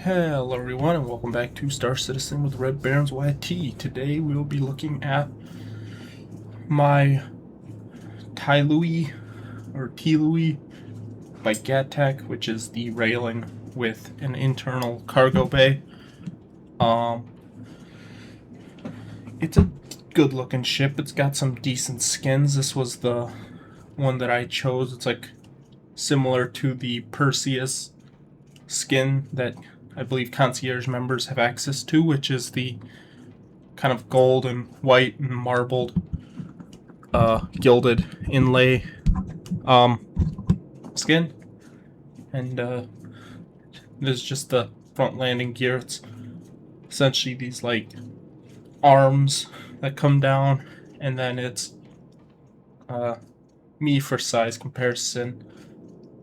Hello everyone and welcome back to Star Citizen with Red Barons YT. Today we will be looking at my Tyilui or Tyilui by Gatac, which is the railing with an internal cargo bay. It's a good looking ship. It's got some decent skins. This was the one that I chose. It's like similar to the Perseus skin that I believe concierge members have access to, which is the kind of gold and white and marbled gilded inlay skin. And this is just the front landing gear. It's essentially these like arms that come down, and then it's me for size comparison.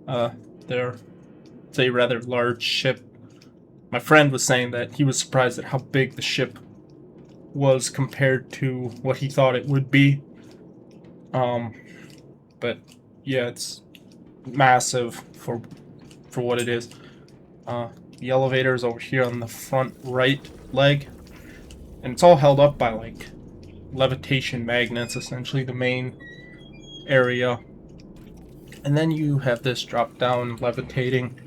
It's a rather large ship. My friend was saying that he was surprised at how big the ship was compared to what he thought it would be. But yeah, it's massive for what it is. The elevator is over here on the front right leg, and it's all held up by like levitation magnets, essentially the main area. And then you have this drop down levitating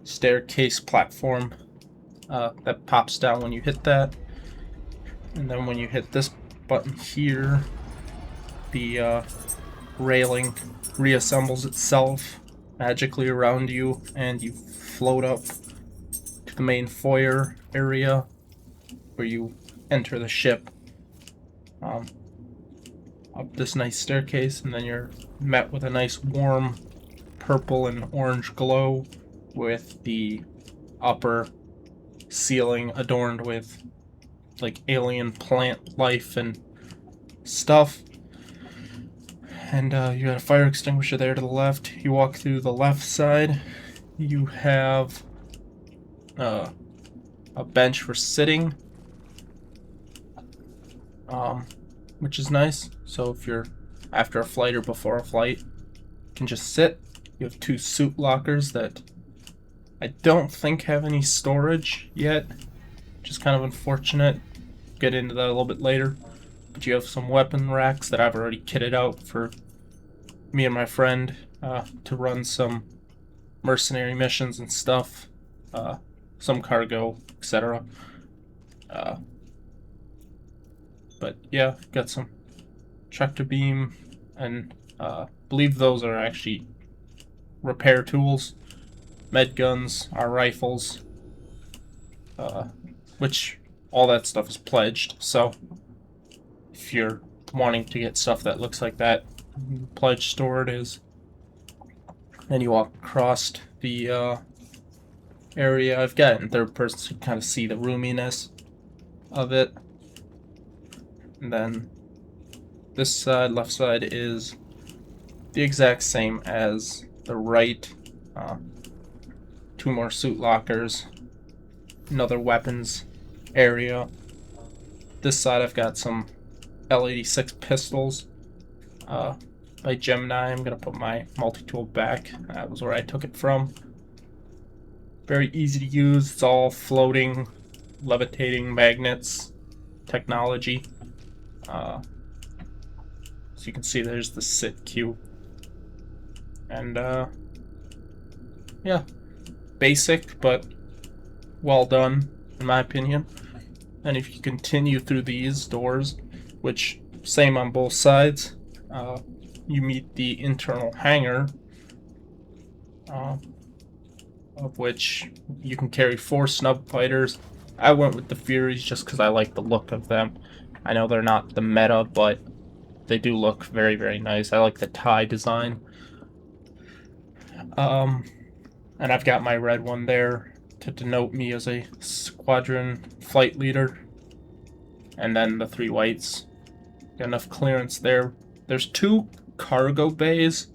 staircase platform that pops down when you hit that. And then when you hit this button here, the railing reassembles itself magically around you, and you float up to the main foyer area where you enter the ship. Up this nice staircase, and then you're met with a nice warm purple and orange glow with the upper ceiling adorned with like alien plant life and stuff. And you got a fire extinguisher there to the left. You walk through the left side, you have a bench for sitting, which is nice. So if you're after a flight or before a flight, you can just sit. You have two suit lockers that I don't think have any storage yet, which is kind of unfortunate. Get into that a little bit later. But you have some weapon racks that I've already kitted out for me and my friend to run some mercenary missions and stuff, some cargo, etc. But yeah, got some tractor beam, and believe those are actually repair tools. Med guns are rifles, which all that stuff is pledged. So if you're wanting to get stuff that looks like that, pledge store it is. Then you walk across the area. I've got it in third person so you kind of see the roominess of it. And then this side, left side, is the exact same as the right. Two more suit lockers, another weapons area. This side I've got some L86 pistols by Gemini. I'm going to put my multi-tool back. That was where I took it from. Very easy to use. It's all floating, levitating magnets technology. So you can see there's the sit queue. And yeah, basic but well done in my opinion. And if you continue through these doors, which same on both sides, you meet the internal hangar, of which you can carry 4 snub fighters. I went with the Furies just because I like the look of them. I know they're not the meta, but they do look very, very nice. I like the tie design. And I've got my red one there to denote me as a squadron flight leader. And then the 3 whites. Got enough clearance there. There's 2 cargo bays,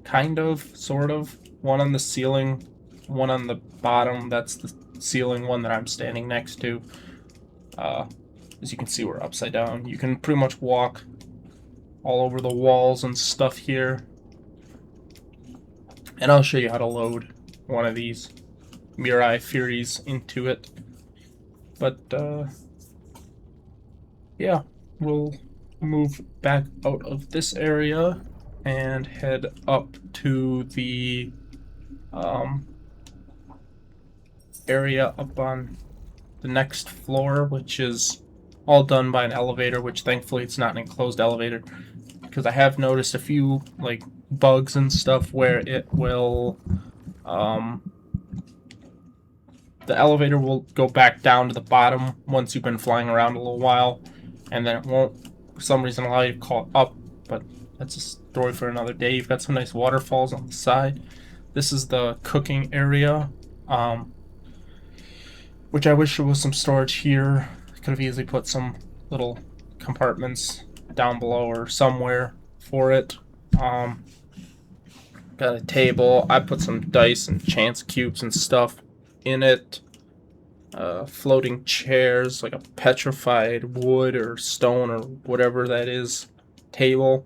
kind of, sort of. One on the ceiling, one on the bottom. That's the ceiling one that I'm standing next to. As you can see, we're upside down. You can pretty much walk all over the walls and stuff here. And I'll show you how to load one of these Mirai Furies into it. But yeah, we'll move back out of this area and head up to the area up on the next floor, which is all done by an elevator, which thankfully it's not an enclosed elevator, because I have noticed a few like bugs and stuff where it will the elevator will go back down to the bottom once you've been flying around a little while, and then it won't for some reason allow you to call up, but that's a story for another day. You've got some nice waterfalls on the side. This is the cooking area, which I wish there was some storage here. Could have easily put some little compartments down below or somewhere for it. Got a table. I put some dice and chance cubes and stuff in it. Floating chairs, like a petrified wood or stone or whatever that is table.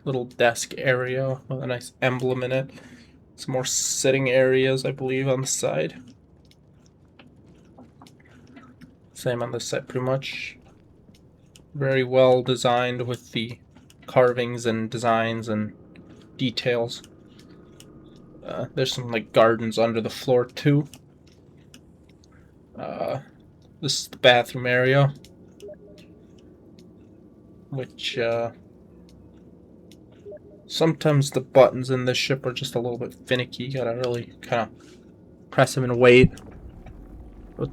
Little desk area with a nice emblem in it. Some more sitting areas, I believe, on the side. Same on this side, pretty much. Very well designed with the carvings and designs and details. There's some like gardens under the floor too. This is the bathroom area, which sometimes the buttons in this ship are just a little bit finicky. You gotta really kind of press them and wait. But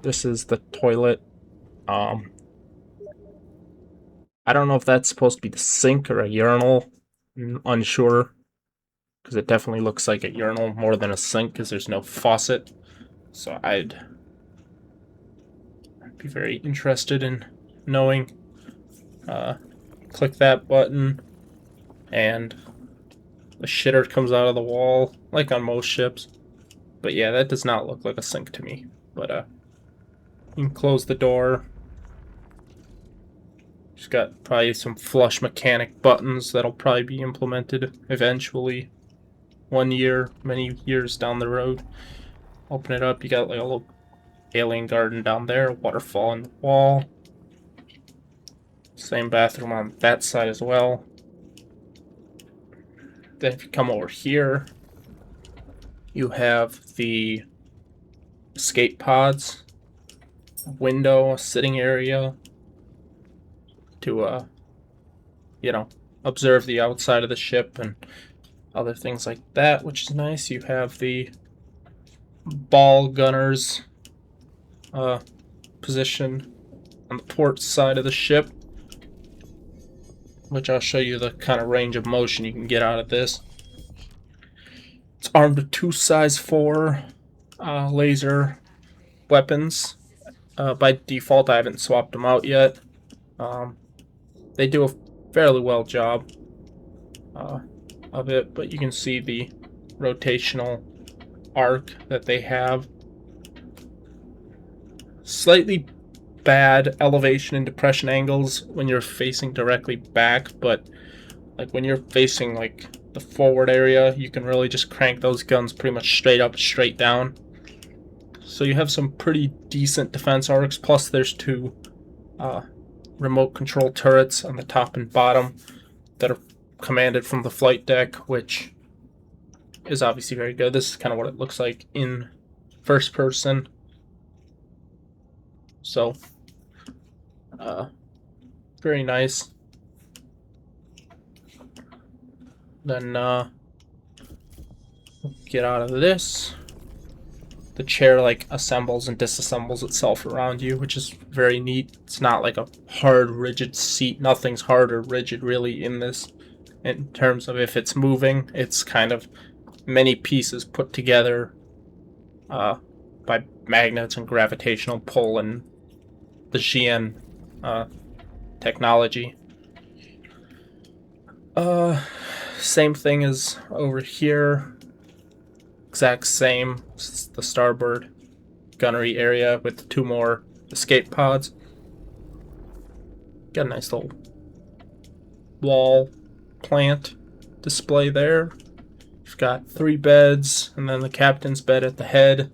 this is the toilet. I don't know if that's supposed to be the sink or a urinal. I'm unsure, because it definitely looks like a urinal more than a sink, because there's no faucet. So I'd be very interested in knowing. Click that button, and the shitter comes out of the wall, like on most ships. But yeah, that does not look like a sink to me. But you can close the door. Just got probably some flush mechanic buttons that'll probably be implemented eventually. 1 year, many years down the road. Open it up, you got like a little alien garden down there, waterfall on the wall. Same bathroom on that side as well. Then if you come over here, you have the escape pods, window, sitting area to observe the outside of the ship and other things like that, which is nice. You have the ball gunners position on the port side of the ship, which I'll show you the kind of range of motion you can get out of this. It's armed with 2 size 4 laser weapons. By default, I haven't swapped them out yet. They do a fairly well job of it, but you can see the rotational arc that they have. Slightly bad elevation and depression angles when you're facing directly back, but like when you're facing like the forward area, you can really just crank those guns pretty much straight up, straight down. So you have some pretty decent defense arcs, plus there's 2 remote control turrets on the top and bottom that are commanded from the flight deck, which is obviously very good. This is kind of what it looks like in first person. So, very nice. Then, get out of this. The chair, like, assembles and disassembles itself around you, which is very neat. It's not like a hard, rigid seat. Nothing's hard or rigid, really, in this. In terms of if it's moving, it's kind of many pieces put together by magnets and gravitational pull and the GN technology. Same thing as over here. Exact same. This is the starboard gunnery area with 2 more escape pods. Got a nice little wall plant display there. You've got 3 beds, and then the captain's bed at the head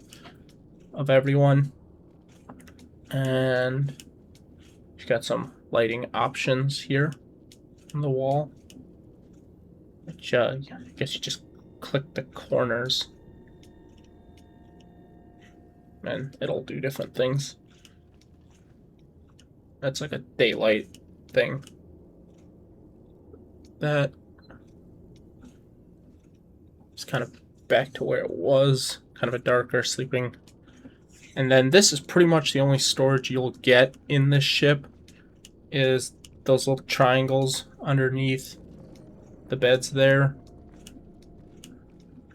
of everyone. And you've got some lighting options here on the wall, which I guess you just click the corners and it'll do different things. That's like a daylight thing. That is kind of back to where it was, kind of a darker sleeping. And then this is pretty much the only storage you'll get in this ship, is those little triangles underneath the beds there.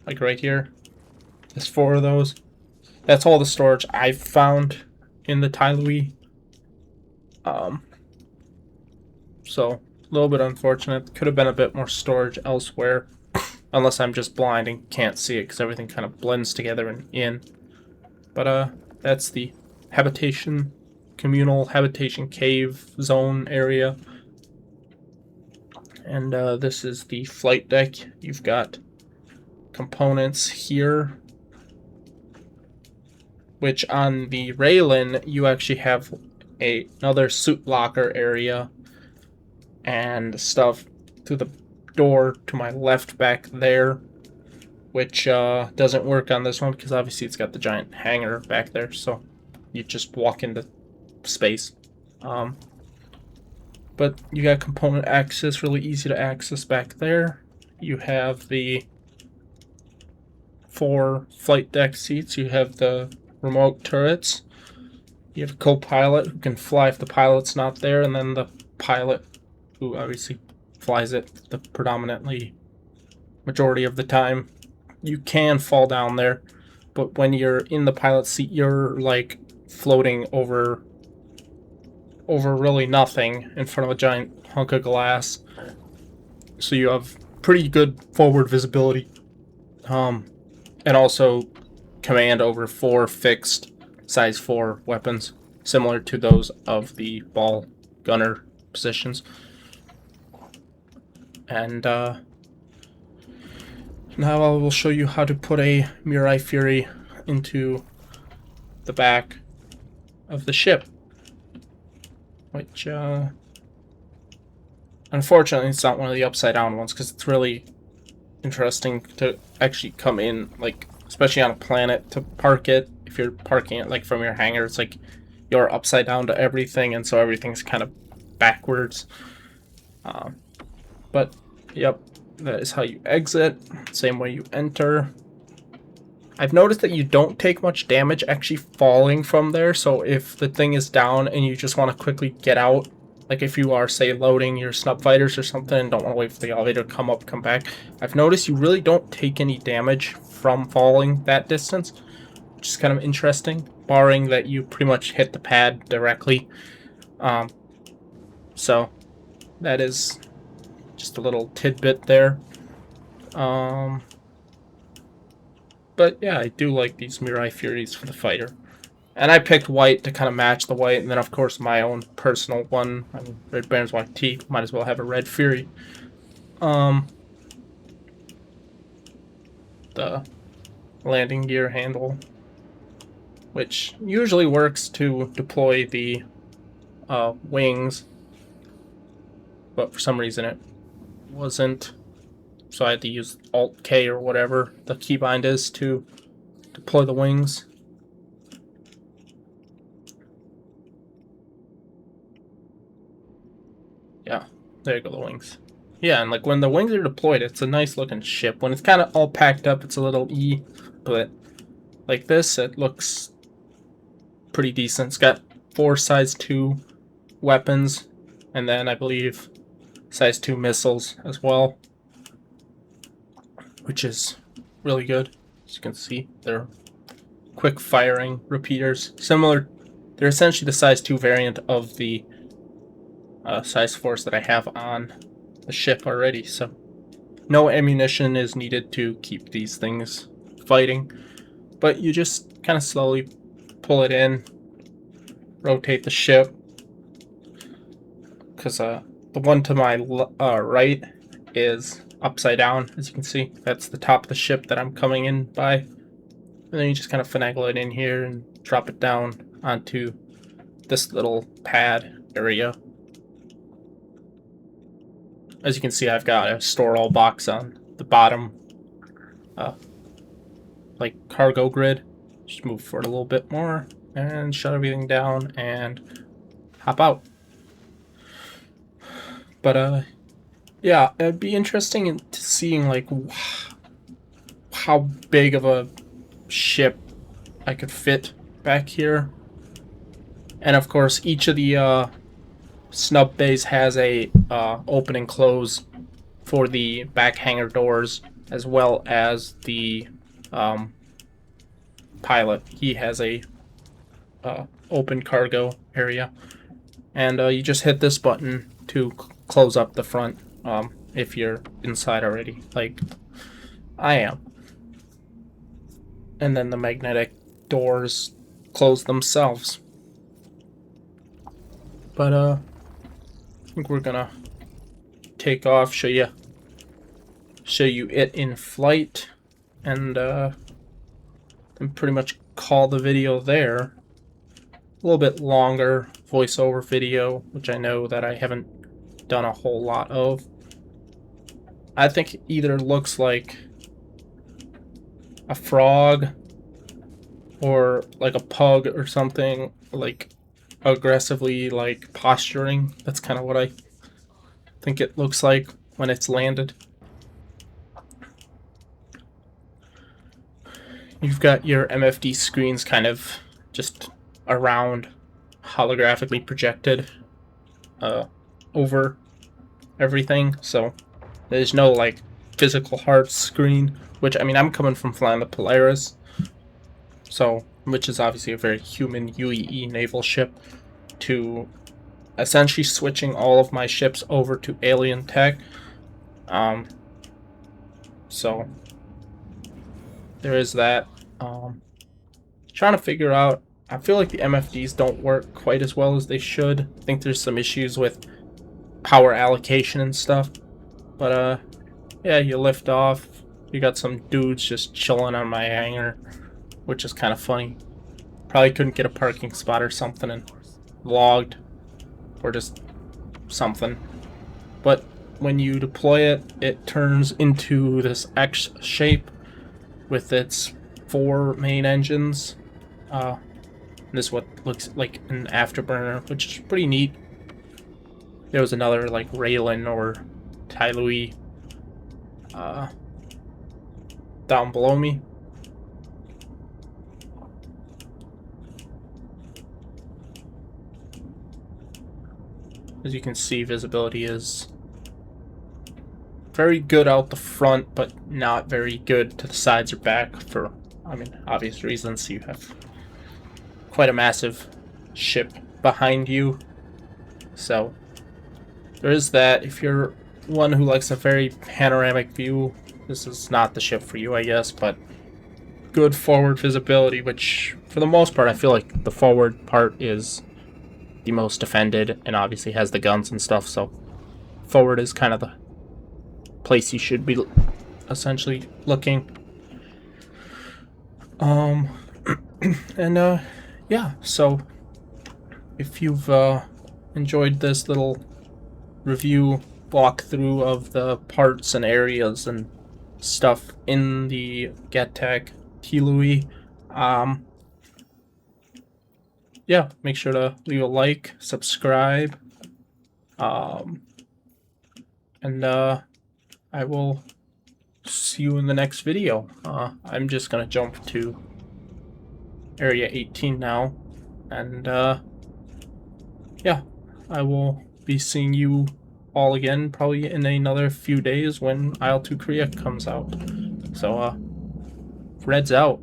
Like right here. There's 4 of those. That's all the storage I've found in the Tyilui. So, a little bit unfortunate. Could have been a bit more storage elsewhere. Unless I'm just blind and can't see it, because everything kind of blends together and in. But, that's the habitation, communal habitation cave zone area. And this is the flight deck. You've got components here, which on the Raylan you actually have another suit locker area and stuff through the door to my left back there, which doesn't work on this one because obviously it's got the giant hangar back there, so you just walk into space. But you got component access, really easy to access back there. You have the 4 flight deck seats. You have the remote turrets. You have a co-pilot who can fly if the pilot's not there, and then the pilot who obviously flies it the predominantly majority of the time. You can fall down there, but when you're in the pilot seat, you're like floating over really nothing in front of a giant hunk of glass. So you have pretty good forward visibility. And also command over 4 fixed size 4 weapons, similar to those of the ball gunner positions. And now I will show you how to put a Mirai Fury into the back of the ship, which unfortunately it's not one of the upside down ones, because it's really interesting to actually come in, like especially on a planet, to park it. If you're parking it like from your hangar, it's like you're upside down to everything, and so everything's kind of backwards. But yep, that is how you exit. Same way you enter. I've noticed that you don't take much damage actually falling from there, so if the thing is down and you just want to quickly get out, like if you are, say, loading your snub fighters or something and don't want to wait for the elevator to come up, come back, I've noticed you really don't take any damage from falling that distance, which is kind of interesting, barring that you pretty much hit the pad directly. So that is just a little tidbit there. But yeah, I do like these Mirai Furies for the fighter. And I picked white to kind of match the white, and then of course my own personal one. I mean, Red Baron's White T, might as well have a Red Fury. The landing gear handle, which usually works to deploy the wings, but for some reason it wasn't. So I had to use Alt-K or whatever the keybind is to deploy the wings. Yeah, there you go, the wings. Yeah, and like when the wings are deployed, it's a nice looking ship. When it's kind of all packed up, it's a little but like this, it looks pretty decent. It's got 4 size 2 weapons, and then I believe size 2 missiles as well, which is really good. As you can see, they're quick firing repeaters. Similar, they're essentially the size 2 variant of the size 4s that I have on the ship already, so no ammunition is needed to keep these things fighting, but you just kind of slowly pull it in, rotate the ship, because the one to my right is upside down, as you can see. That's the top of the ship that I'm coming in by. And then you just kind of finagle it in here and drop it down onto this little pad area. As you can see, I've got a store all box on the bottom, like cargo grid. Just move forward a little bit more and shut everything down and hop out. But yeah, it'd be interesting to seeing like how big of a ship I could fit back here. And of course, each of the snub bays has a open and close for the back hangar doors, as well as the pilot. He has a open cargo area, and you just hit this button to close up the front if you're inside already, like I am. And then the magnetic doors close themselves. But I think we're gonna take off, show you it in flight, and pretty much call the video there. A little bit longer voiceover video, which I know that I haven't done a whole lot of. I think it either looks like a frog or like a pug or something, like aggressively like posturing. That's kind of what I think it looks like when it's landed. You've got your MFD screens kind of just around, holographically projected over everything, so there's no like physical hard screen, which I mean, I'm coming from flying the Polaris, so which is obviously a very human UEE naval ship, to essentially switching all of my ships over to alien tech. So there is that. Trying to figure out, I feel like the MFDs don't work quite as well as they should. I think there's some issues with power allocation and stuff. But yeah, you lift off. You got some dudes just chilling on my hangar, which is kind of funny. Probably couldn't get a parking spot or something and logged, or just something. But when you deploy it, it turns into this X shape with its 4 main engines. This is what looks like an afterburner, which is pretty neat. There was another like Raylan or Tyilui down below me. As you can see, visibility is very good out the front, but not very good to the sides or back for, I mean, obvious reasons. You have quite a massive ship behind you, so there is that. If you're one who likes a very panoramic view, this is not the ship for you, I guess, but good forward visibility, which for the most part I feel like the forward part is the most defended and obviously has the guns and stuff, so forward is kind of the place you should be essentially looking. And yeah, so if you've enjoyed this little review walkthrough of the parts and areas and stuff in the Gatac Tyilui, yeah, make sure to leave a like, subscribe, and I will see you in the next video. I'm just gonna jump to Area 18 now, and yeah, I will be seeing you all again probably in another few days when IL-2 Korea comes out. So, Red's out.